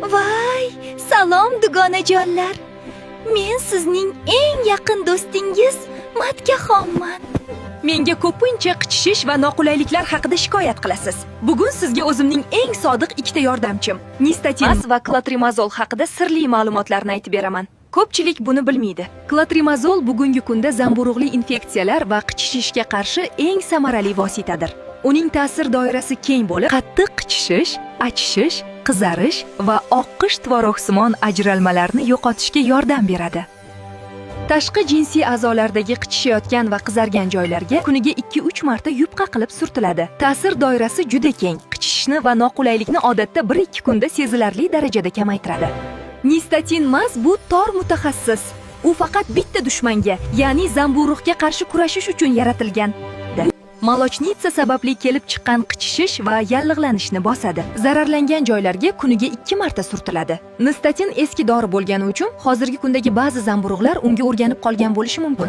Voy, salom dugonajonlar. Men sizning eng yaqin do'stingiz Matkaxonman. Menga ko'pincha qichishish va noqulayliklar haqida shikoyat qilasiz. Bugun sizga o'zimning eng sodiq ikkita yordamchim, Nistatin va Klotrimazol haqida sirli ma'lumotlarni aytib beraman. Ko'pchilik buni bilmaydi. Klotrimazol bugungi kunda zamburug'li infeksiyalar va qichishishga qarshi eng samarali vositadir. Uning ta'sir doirasi keng bo'lib, qattiq qichishish, achishish, qizarish va oqqish tvorogsimon ajralmalarni yo'qotishga yordam beradi. Tashqi jinsiy a'zolardagi qichishayotgan va qizargan joylarga kuniga 2-3 marta yupqa qilib surtiladi. Ta'sir doirasi juda keng. Qichishishni va noqulaylikni odatda 1-2 kunda sezilarli darajada kamaytiradi. Nistatin mas bu tor mutaxassis. U faqat bitta dushmanga, ya'ni zamburug'ga qarshi kurashish uchun yaratilgan. Molochniца sababli kelib chiqqan qichishish va yallig'lanishni bosadi. Zararlangan joylarga kuniga 2 marta surtiladi. Nistatin eski dori bo'lgani uchun hozirgi kundagi ba'zi zamburug'lar unga o'rganib qolgan bo'lishi mumkin.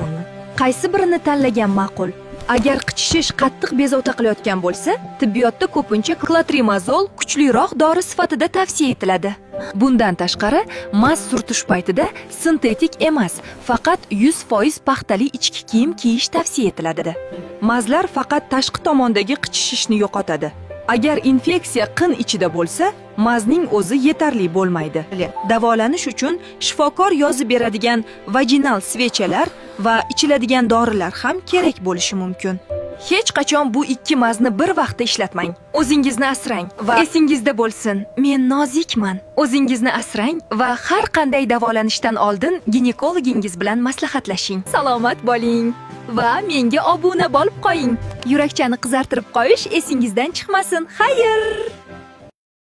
Qaysi birini tanlagan ma'qul? Agar qichishish qattiq bezovta qilayotgan bo'lsa, tibbiyotda ko'pincha klotrimazol kuchliroq dori sifatida tavsiya etiladi. Bundan tashqari, mas surtish paytida sintetik emas, faqat 100% paxtali ichki kiyim kiyish tavsiya etiladi. Mazlar faqat tashqi tomondagi qichishishni yo'qotadi. Agar infeksiya qin ichida bo'lsa, mazning o'zi yetarli bo'lmaydi. Davolanish uchun shifokor yozib beradigan vaginal svechalar va ichiladigan dorilar ham kerak bo'lishi mumkin. Hech qachon bu ikki mazni bir vaqtda ishlatmang. O'zingizni asrang va esingizda bo'lsin, men nozikman. O'zingizni asrang va har qanday davolanishdan oldin ginekologingiz bilan maslahatlashing. Salomat bo'ling va menga obuna bo'lib qo'ying. Yurakchani qizartirib qo'yish esingizdan chiqmasin. Xayr!